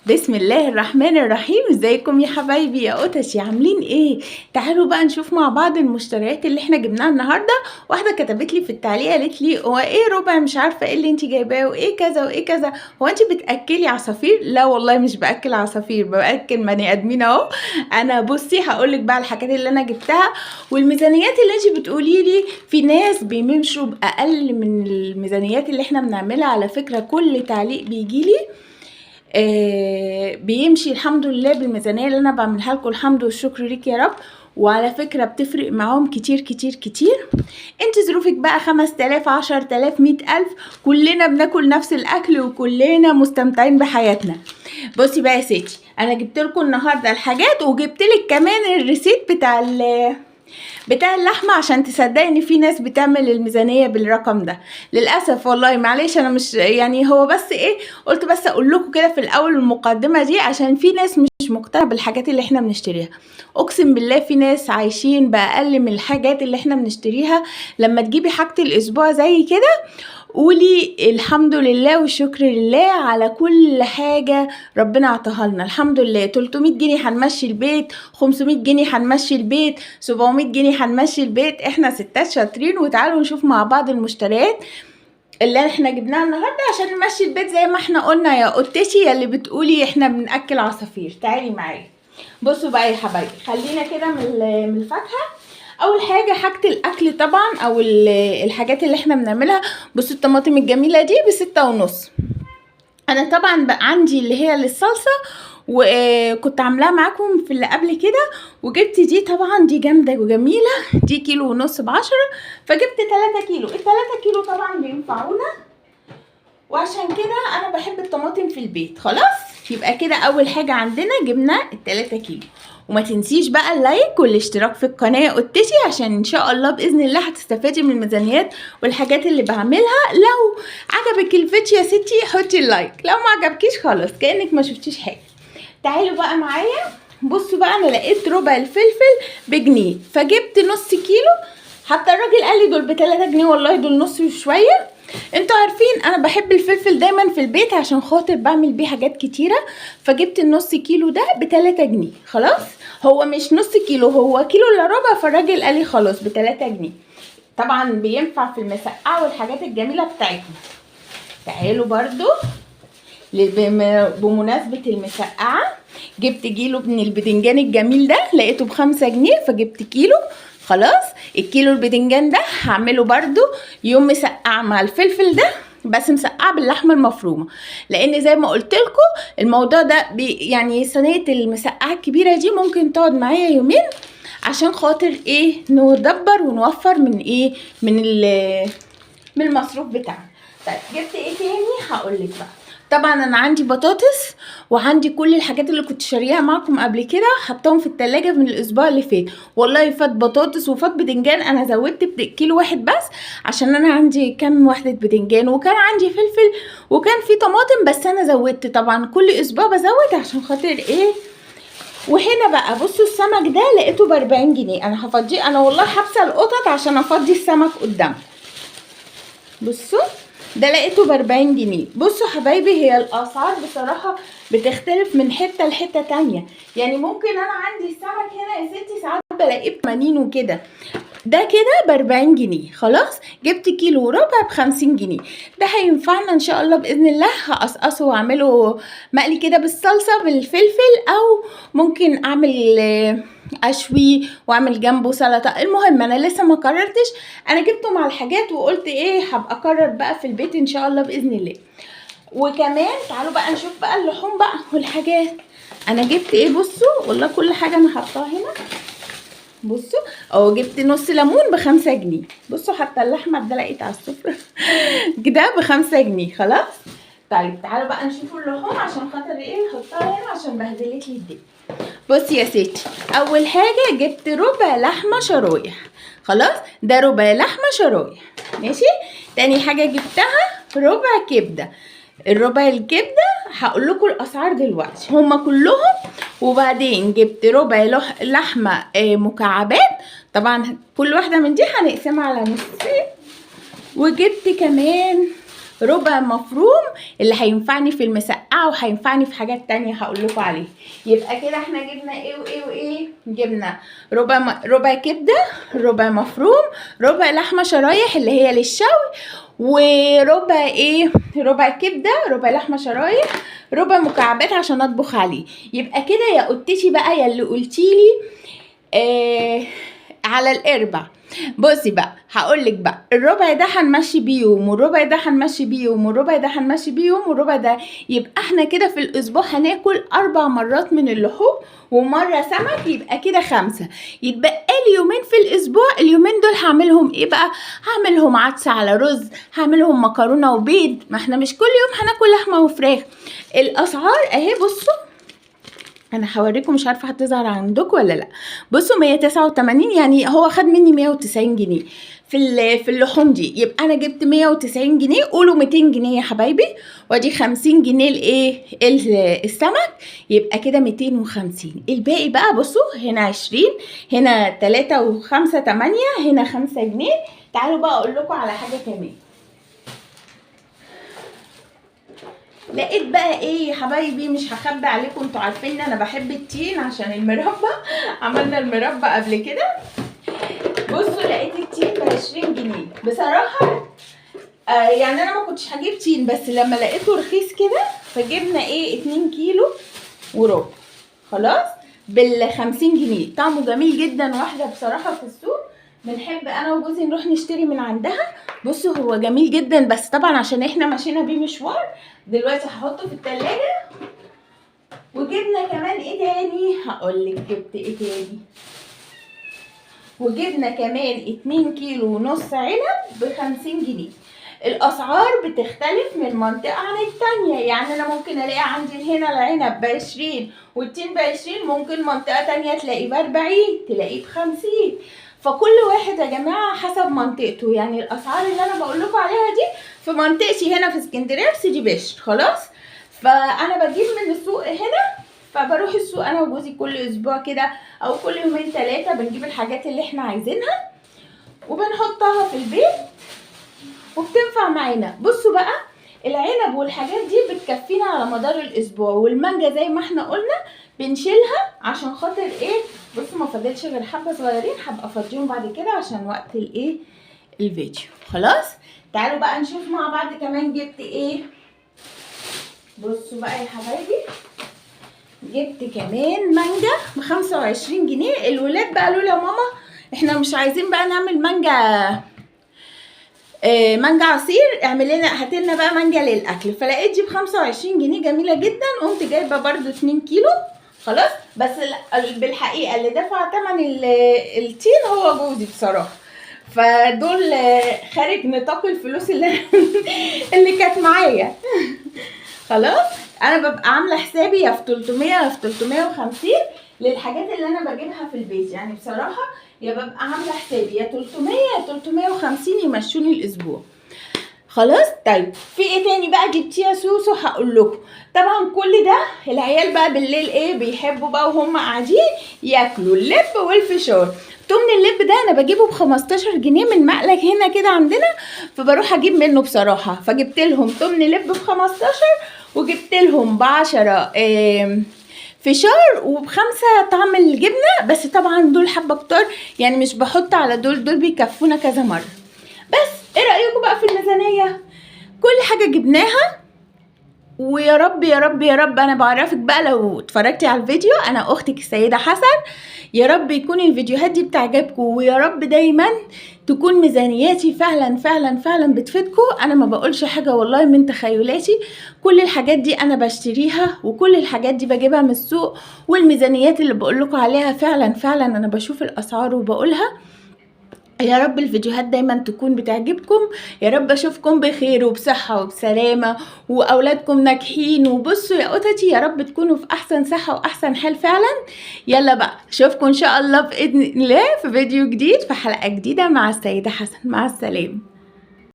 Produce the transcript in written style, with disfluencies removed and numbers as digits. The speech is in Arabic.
بسم الله الرحمن الرحيم. ازيكم يا حبايبي يا قطشي، عاملين ايه؟ تعالوا بقى نشوف مع بعض المشتريات اللي احنا جبناها النهارده. واحده كتبت لي في التعليق قالت لي هو ايه ربع مش عارفه ايه اللي انت جايباه وايه كذا وايه كذا، هو انت بتاكلي عصافير؟ لا والله مش باكل عصافير، باكل بني ادمين اهو. انا بصي هقول لك بقى الحاجات اللي انا جبتها والميزانيات اللي انت بتقولي لي. في ناس بيمشوا باقل من الميزانيات اللي احنا بنعملها، على فكره كل تعليق بيجي لي بيمشي الحمد لله بالميزانيه اللي انا بعملها لكم. الحمد والشكر ليك يا رب. وعلى فكره بتفرق معاهم كتير كتير كتير. انت ظروفك بقى 5000 10000 100000، كلنا بناكل نفس الاكل وكلنا مستمتعين بحياتنا. بصي بقى يا ستي، انا جبت لكم النهارده الحاجات وجبت لك كمان الريسيت بتاع اللحمه عشان تصدقي ان في ناس بتعمل الميزانيه بالرقم ده. للاسف والله معلش، انا مش يعني هو بس ايه، قلت بس اقول لكم كده في الاول المقدمه دي عشان في ناس مش مقتنعه بالحاجات اللي احنا بنشتريها. اقسم بالله في ناس عايشين باقل من الحاجات اللي احنا بنشتريها. لما تجيبي حاجه الاسبوع زي كده قولي الحمد لله والشكر لله على كل حاجة ربنا عطاها لنا. الحمد لله 300 جنيه هنمشي البيت، 500 جنيه هنمشي البيت، 700 جنيه هنمشي البيت. احنا ستات شاطرين. وتعالوا نشوف مع بعض المشتريات اللي احنا جبناها النهاردة عشان نمشي البيت زي ما احنا قلنا يا قطتي يا اللي بتقولي احنا بنأكل عصافير. تعالي معايا بصوا بقى يا حبايبي، خلينا كده من الفاكهة. اول حاجه الاكل طبعا، او الحاجات اللي احنا بنعملها. بصوا الطماطم الجميله دي ب6.5. انا طبعا بقى عندي اللي هي للصلصه وكنت عاملاها معاكم في اللي قبل كده. وجبت دي طبعا دي جامده وجميله، دي 1.5 كيلو ب10، فجبت 3 كيلو. ال3 كيلو طبعا بينفعونا، وعشان كده انا بحب الطماطم في البيت. خلاص يبقى كده اول حاجه عندنا جبنا ال3 كيلو. وما تنسيش بقى اللايك والاشتراك في القناه يا قطتي، عشان ان شاء الله باذن الله هتستفادي من الميزانيات والحاجات اللي بعملها. لو عجبك الفيديو يا ستي حطي اللايك، لو ما عجبكيش خلاص كانك ما شفتيش حاجه. تعالوا بقى معايا بصوا بقى، انا لقيت ربع الفلفل بجنيه فجبت نص كيلو. حتى الراجل قال لي دول ب3 جنيه، والله دول نص وشويه. انتوا عارفين انا بحب الفلفل دايما في البيت عشان خاطر بعمل بيه حاجات كتيره. فجبت النص كيلو ده ب3 جنيه. خلاص هو مش نص كيلو، هو كيلو الا ربع، فالراجل قال لي خلاص ب3 جنيه. طبعا بينفع في المسقعه والحاجات الجميله بتاعتنا. تعالوا برضو بمناسبه المسقعه جبت كيلو من البدنجان الجميل ده، لقيته ب5 جنيه فجبت كيلو. خلاص الكيلو البدنجان ده هعمله برضو يوم مسقعه مع الفلفل ده، بس مسقعه باللحمه المفرومه، لان زي ما قلت لكم الموضوع ده يعني صينيه المسقعه الكبيره دي ممكن تقعد معايا يومين، عشان خاطر ايه ندبر ونوفر من ايه من المصروف بتاعنا. طيب جبت ايه تاني هقولك بقى. طبعا انا عندي بطاطس وعندي كل الحاجات اللي كنت شاريها معكم قبل كده، حطاهم في التلاجة من الاسبوع اللي فات. والله فات بطاطس وفات بدنجان، انا زودت كيلو واحد بس عشان انا عندي كام وحدة بدنجان، وكان عندي فلفل وكان في طماطم، بس انا زودت طبعا كل اسبوع بزود عشان خاطر ايه. وهنا بقى بصوا السمك ده لقيته ب40 جنيه. انا هفضيه، انا والله حابسه القطط عشان افضي السمك قدامكم. بصوا ده لقيته ب40 جنيه. بصوا حبايبي هي الاسعار بصراحه بتختلف من حته لحته تانية. يعني ممكن انا عندي السمك هنا يا ستي ساعات بلاقيه ب80 وكده، ده كده ب40 جنيه. خلاص جبت كيلو وربع ب50 جنيه. ده هينفعنا ان شاء الله باذن الله. هقصقصه واعمله مقلي كده بالصلصه بالفلفل، او ممكن اعمل اشوي واعمل جنبه سلطه. المهم انا لسه ما قررتش، انا جبته مع الحاجات وقلت ايه هبقى اقرر بقى في البيت ان شاء الله باذن الله. وكمان تعالوا بقى نشوف بقى اللحوم بقى والحاجات. انا جبت ايه بصوا، والله كل حاجه انا حطاها هنا. بصوا اهو جبت نص ليمون ب5 جنيه. بصوا حتى اللحمه ده لقيت على السفره كده ب5 جنيه. خلاص طيب تعالوا بقى نشوف اللحوم عشان خاطر ايه نحطها هنا عشان بهدلت لي الدنيا. بصي يا ستي، اول حاجه جبت ربع لحمه شرايح. خلاص ده ربع لحمه شرايح ماشي. تاني حاجه جبتها ربع كبده. الربع الكبده هقول لكم الاسعار دلوقتي هما كلهم. وبعدين جبت ربع لحمه مكعبات، طبعا كل واحده من دي هنقسمها على نصين. وجبت كمان ربع مفروم اللي هينفعني في المسقعه وهينفعني في حاجات تانية هقول لكم عليها. يبقى كده احنا جبنا ايه وايه وايه؟ جبنا ربع كبده، ربع مفروم، ربع لحمه شرايح اللي هي للشوي، وربع ايه؟ ربع كبده، ربع لحمه شرايح، ربع مكعبات عشان اطبخ عليه. يبقى كده يا قطتي بقى يا اللي قلتيلي على الاربع. بصي بقى هقولك بقى، الربع ده هنمشي بيه يوم، والربع ده هنمشي بيه يوم، والربع ده هنمشي بيه يوم، والربع ده يبقى احنا كده في الاسبوع هناكل 4 مرات من اللحوم ومره سمك، يبقى كده 5. يتبقى لي يومين في الاسبوع، اليومين دول هعملهم ايه بقى؟ هعملهم عدس على رز، هعملهم مكرونه وبيض، ما احنا مش كل يوم هناكل لحمه وفراخ. الاسعار اهي بصوا، انا هوريكم، مش عارفه هتظهر عندكم ولا لا. بصوا 189، يعني هو خد مني 190 جنيه في اللحوم دي. يبقى انا جبت 190 جنيه، قولوا 200 جنيه يا حبايبي، وادي 50 جنيه الايه السمك، يبقى كده 250. الباقي بقى بصوا، هنا 20، هنا 3 و5 8، هنا 5 جنيه. تعالوا بقى اقول لكم على حاجه كمان. لقيت بقى ايه يا حبايبي، مش هخبي عليكم، انتوا عارفين انا بحب التين عشان المربى، عملنا المربى قبل كده. بصوا لقيت التين ب20 جنيه بصراحه. يعني انا ما كنتش هجيب تين، بس لما لقيته رخيص كده فجبنا ايه 2 كيلو وربع، خلاص بال50 جنيه. طعمه جميل جدا، واحده بصراحه في السوق بنحب انا وجوزي نروح نشتري من عندها. بصوا هو جميل جدا، بس طبعا عشان احنا ماشيين بيه مشوار دلوقتي هحطه في التلاجة. وجبنا كمان ايه تاني؟ هقولك جبت ايه تاني. وجبنا كمان 2 كيلو ونص عنب ب50 جنيه. الاسعار بتختلف من منطقه عن التانية، يعني انا ممكن الاقي عندي هنا العنب ب20 والتين ب20، ممكن منطقه تانية تلاقيه ب40، تلاقيه ب50. فكل واحد يا جماعه حسب منطقته. يعني الاسعار اللي انا بقول لكم عليها دي في منطقتي هنا في اسكندريه في سيدي بشر، خلاص. فانا بجيب من السوق هنا، فبروح السوق انا وجوزي كل اسبوع كده او كل يومين 3، بنجيب الحاجات اللي احنا عايزينها وبنحطها في البيت وبتنفع معانا. بصوا بقى، العنب والحاجات دي بتكفينا على مدار الاسبوع، والمانجا زي ما احنا قلنا بنشيلها عشان خاطر ايه. بصوا ما فاضلش غير حبه صغيرين، هبقى افضيهم بعد كده عشان وقت الايه الفيديو. خلاص تعالوا بقى نشوف مع بعض كمان جبت ايه. بصوا بقى يا حبايبي، جبت كمان مانجا ب25 جنيه. الولاد بقى قالوا لي يا ماما احنا مش عايزين بقى نعمل مانجا عصير، اعمل لنا هات لنا بقى مانجا للاكل. فلقيت دي ب25 جنيه جميله جدا، قمت جايبه برده 2 كيلو، خلاص. بس بالحقيقه اللي دفع ثمن التين هو جوزي بصراحه، فدول خارج نطاق الفلوس اللي كانت معايا. خلاص انا ببقى عامله حسابي يا في 300 يا في 350 للحاجات اللي انا بجيبها في البيت. يعني بصراحه يا ببقى عامله حسابي يا 300 يا 350 يمشوني الاسبوع. خلاص طيب في ايه تاني بقى جبتيه يا سوسو؟ هقول لكم. طبعا كل ده العيال بقى بالليل ايه بيحبوا بقى وهم قاعدين ياكلوا اللب والفشار. تمن اللب ده انا بجيبه ب15 جنيه من مقلك هنا كده عندنا، فبروح اجيب منه بصراحه. فجبت لهم تمن لب ب15، وجبت لهم ب10 فشار، وب5 طعم الجبنه. بس طبعا دول حبه كتار، يعني مش بحط على دول بيكفونا كذا مره. بس ايه رايكم بقى في الميزانيه؟ كل حاجه جبناها، ويا رب يا رب يا رب انا بعرفك بقى لو اتفرجتي على الفيديو، انا اختك السيده حسن، يا رب يكون الفيديوهات دي بتعجبكم، ويا رب دايما تكون ميزانياتي فعلا فعلا فعلا بتفيدكم. انا ما بقولش حاجه والله من تخيلاتي، كل الحاجات دي انا بشتريها، وكل الحاجات دي بجيبها من السوق، والميزانيات اللي بقول لكم عليها فعلا فعلا انا بشوف الاسعار وبقولها. يا رب الفيديوهات دايما تكون بتعجبكم، يا رب اشوفكم بخير وبصحة وبسلامة واولادكم ناجحين. وبصوا يا قطتي يا رب تكونوا في احسن صحة واحسن حال فعلا. يلا بقى اشوفكم ان شاء الله باذن الله في فيديو جديد في حلقة جديدة مع السيدة حسن. مع السلامة.